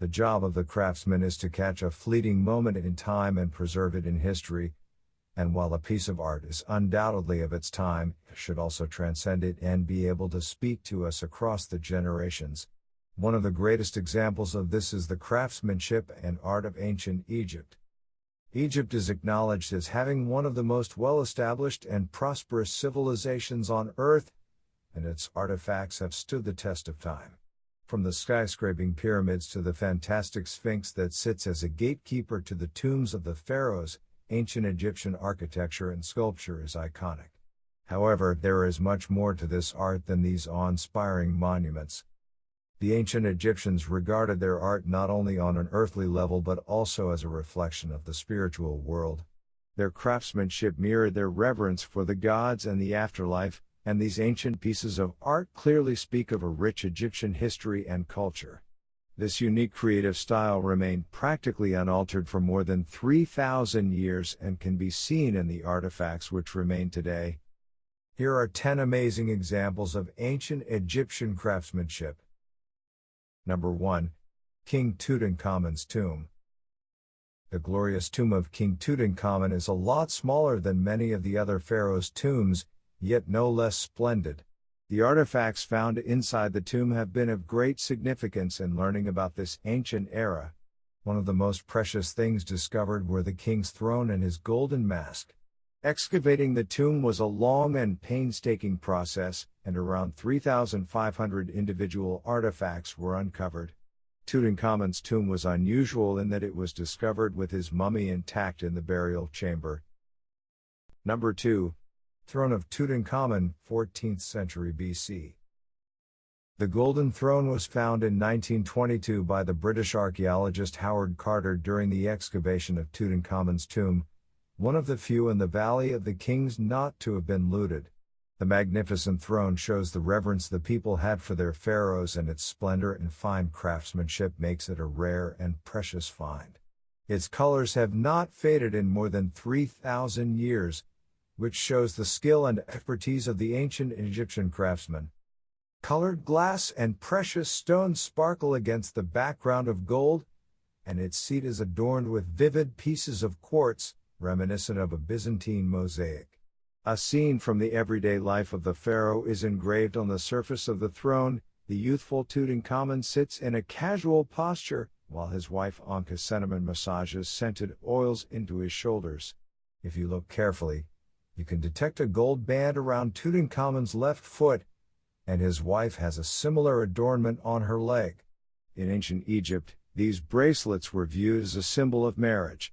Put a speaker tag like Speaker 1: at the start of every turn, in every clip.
Speaker 1: The job of the craftsman is to catch a fleeting moment in time and preserve it in history, and while a piece of art is undoubtedly of its time, it should also transcend it and be able to speak to us across the generations. One of the greatest examples of this is the craftsmanship and art of ancient Egypt. Egypt is acknowledged as having one of the most well-established and prosperous civilizations on Earth, and its artifacts have stood the test of time. From the skyscraping pyramids to the fantastic sphinx that sits as a gatekeeper to the tombs of the pharaohs, ancient Egyptian architecture and sculpture is iconic. However, there is much more to this art than these awe-inspiring monuments. The ancient Egyptians regarded their art not only on an earthly level but also as a reflection of the spiritual world. Their craftsmanship mirrored their reverence for the gods and the afterlife, and these ancient pieces of art clearly speak of a rich Egyptian history and culture. This unique creative style remained practically unaltered for more than 3,000 years and can be seen in the artifacts which remain today. Here are 10 amazing examples of ancient Egyptian craftsmanship. Number 1. King Tutankhamun's tomb. The glorious tomb of King Tutankhamun is a lot smaller than many of the other pharaohs' tombs, yet no less splendid. The artifacts found inside the tomb have been of great significance in learning about this ancient era. One of the most precious things discovered were the king's throne and his golden mask. Excavating the tomb was a long and painstaking process, and around 3,500 individual artifacts were uncovered. Tutankhamun's tomb was unusual in that it was discovered with his mummy intact in the burial chamber. Number 2. Throne of Tutankhamun, 14th century BC. The Golden Throne was found in 1922 by the British archaeologist Howard Carter during the excavation of Tutankhamun's tomb, one of the few in the Valley of the Kings not to have been looted. The magnificent throne shows the reverence the people had for their pharaohs, and its splendor and fine craftsmanship makes it a rare and precious find. Its colors have not faded in more than 3,000 years, which shows the skill and expertise of the ancient Egyptian craftsmen. Colored glass and precious stones sparkle against the background of gold, and its seat is adorned with vivid pieces of quartz, reminiscent of a Byzantine mosaic. A scene from the everyday life of the pharaoh is engraved on the surface of the throne. The youthful Tutankhamun sits in a casual posture, while his wife Ankhesenamun massages scented oils into his shoulders. If you look carefully, you can detect a gold band around Tutankhamun's left foot, and his wife has a similar adornment on her leg. In ancient Egypt, these bracelets were viewed as a symbol of marriage.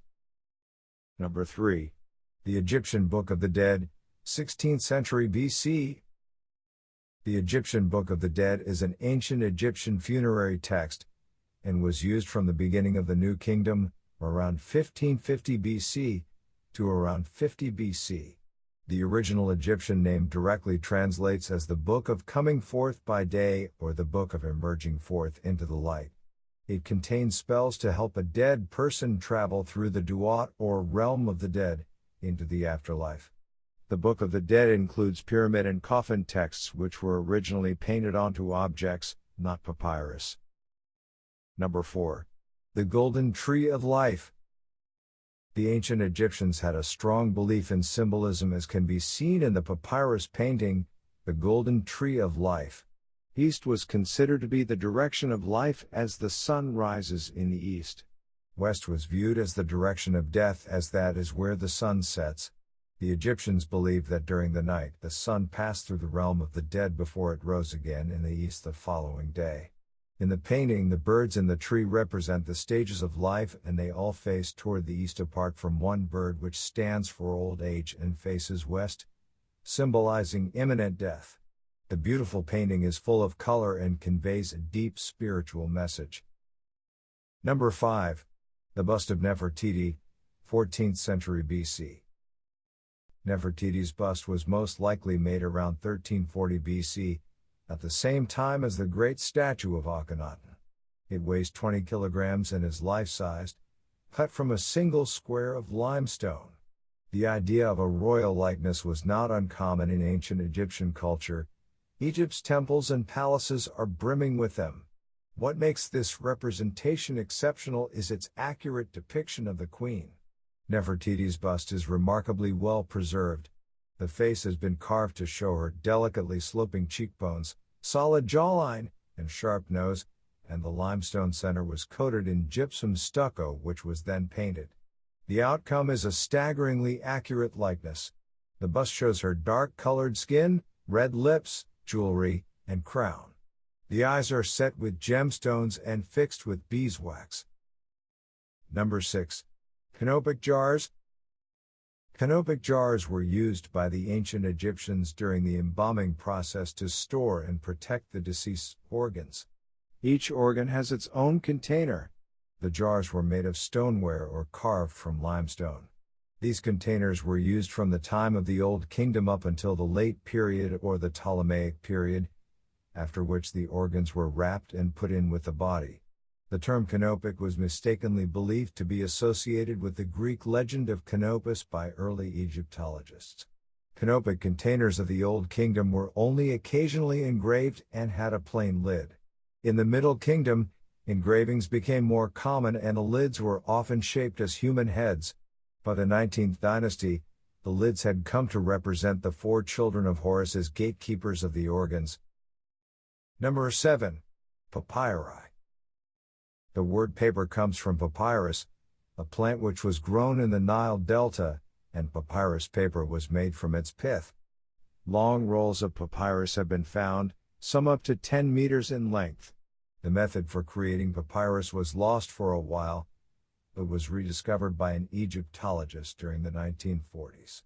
Speaker 1: Number 3. The Egyptian Book of the Dead, 16th century BC. The Egyptian Book of the Dead is an ancient Egyptian funerary text, and was used from the beginning of the New Kingdom, around 1550 BC, to around 50 BC. The original Egyptian name directly translates as the Book of Coming Forth by Day, or the Book of Emerging Forth into the Light. It contains spells to help a dead person travel through the duat, or realm of the dead, into the afterlife. The Book of the Dead includes pyramid and coffin texts which were originally painted onto objects, not papyrus. Number 4. The Golden Tree of Life. The ancient Egyptians had a strong belief in symbolism, as can be seen in the papyrus painting, the Golden Tree of Life. East was considered to be the direction of life as the sun rises in the east. West was viewed as the direction of death, as that is where the sun sets. The Egyptians believed that during the night the sun passed through the realm of the dead before it rose again in the east the following day. In the painting, the birds in the tree represent the stages of life, and they all face toward the east apart from one bird which stands for old age and faces west, symbolizing imminent death. The beautiful painting is full of color and conveys a deep spiritual message. Number 5. The Bust of Nefertiti, 14th century BC. Nefertiti's bust was most likely made around 1340 BC, at the same time as the great statue of Akhenaten. It weighs 20 kilograms and is life-sized, cut from a single square of limestone. The idea of a royal likeness was not uncommon in ancient Egyptian culture. Egypt's temples and palaces are brimming with them. What makes this representation exceptional is its accurate depiction of the queen. Nefertiti's bust is remarkably well preserved. The face has been carved to show her delicately sloping cheekbones, solid jawline, and sharp nose, and the limestone center was coated in gypsum stucco which was then painted. The outcome is a staggeringly accurate likeness. The bust shows her dark-colored skin, red lips, jewelry, and crown. The eyes are set with gemstones and fixed with beeswax. Number 6. Canopic jars. Canopic jars were used by the ancient Egyptians during the embalming process to store and protect the deceased's organs. Each organ has its own container. The jars were made of stoneware or carved from limestone. These containers were used from the time of the Old Kingdom up until the Late Period or the Ptolemaic period, after which the organs were wrapped and put in with the body. The term canopic was mistakenly believed to be associated with the Greek legend of Canopus by early Egyptologists. Canopic containers of the Old Kingdom were only occasionally engraved and had a plain lid. In the Middle Kingdom, engravings became more common and the lids were often shaped as human heads. By the 19th dynasty, the lids had come to represent the 4 children of Horus as gatekeepers of the organs. Number 7. Papyri. The word paper comes from papyrus, a plant which was grown in the Nile Delta, and papyrus paper was made from its pith. Long rolls of papyrus have been found, some up to 10 meters in length. The method for creating papyrus was lost for a while, but was rediscovered by an Egyptologist during the 1940s.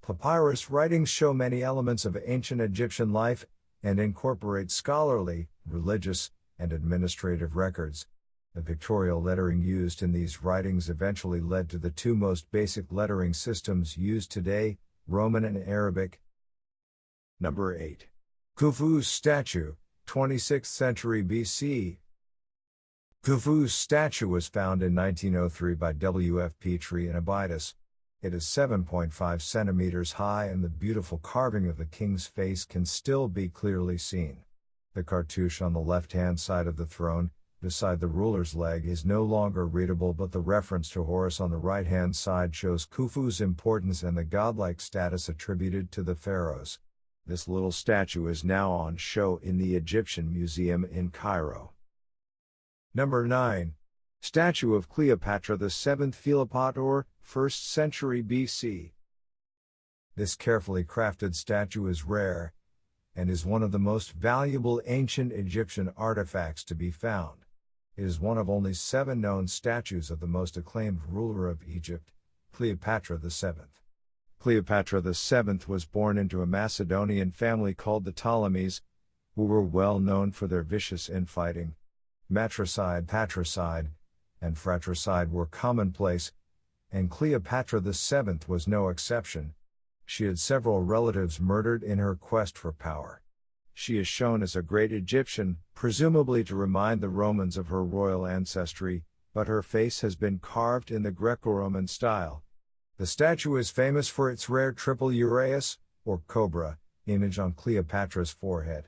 Speaker 1: Papyrus writings show many elements of ancient Egyptian life and incorporate scholarly, religious, and administrative records. The pictorial lettering used in these writings eventually led to the 2 most basic lettering systems used today, Roman and Arabic. Number 8. Khufu's statue, 26th century BC. Khufu's statue was found in 1903 by W.F. Petrie in Abydos. It is 7.5 centimeters high and the beautiful carving of the king's face can still be clearly seen. The cartouche on the left-hand side of the throne, beside the ruler's leg, is no longer readable, but the reference to Horus on the right-hand side shows Khufu's importance and the godlike status attributed to the pharaohs. This little statue is now on show in the Egyptian Museum in Cairo. Number 9. Statue of Cleopatra VII Philopator, 1st century BC. This carefully crafted statue is rare, and is one of the most valuable ancient Egyptian artifacts to be found. It is one of only 7 known statues of the most acclaimed ruler of Egypt, Cleopatra VII. Cleopatra VII was born into a Macedonian family called the Ptolemies, who were well known for their vicious infighting. Matricide, patricide, and fratricide were commonplace, and Cleopatra VII was no exception. She had several relatives murdered in her quest for power. She is shown as a great Egyptian, presumably to remind the Romans of her royal ancestry, but her face has been carved in the Greco-Roman style. The statue is famous for its rare triple uraeus, or cobra, image on Cleopatra's forehead.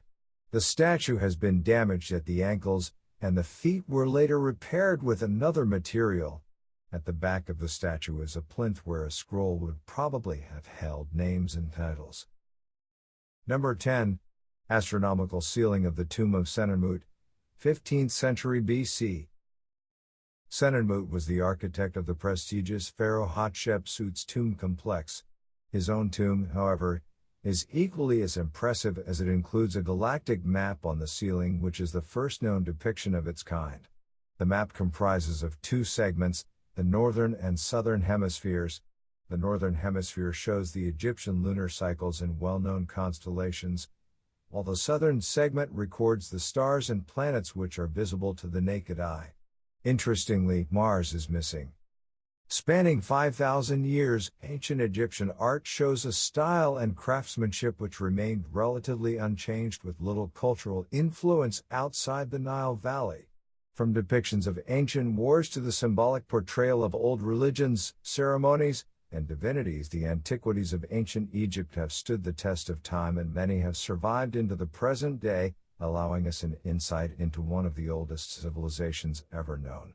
Speaker 1: The statue has been damaged at the ankles, and the feet were later repaired with another material. At the back of the statue is a plinth where a scroll would probably have held names and titles. Number 10. Astronomical ceiling of the tomb of Senenmut, 15th century BC. Senenmut was the architect of the prestigious pharaoh Hatshepsut's tomb complex. His own tomb, however, is equally as impressive as it includes a galactic map on the ceiling, which is the first known depiction of its kind. The map comprises of 2 segments, the northern and southern hemispheres. The northern hemisphere shows the Egyptian lunar cycles and well-known constellations, while the southern segment records the stars and planets which are visible to the naked eye. Interestingly, Mars is missing. Spanning 5,000 years, ancient Egyptian art shows a style and craftsmanship which remained relatively unchanged with little cultural influence outside the Nile Valley. From depictions of ancient wars to the symbolic portrayal of old religions, ceremonies, and divinities, the antiquities of ancient Egypt have stood the test of time and many have survived into the present day, allowing us an insight into one of the oldest civilizations ever known.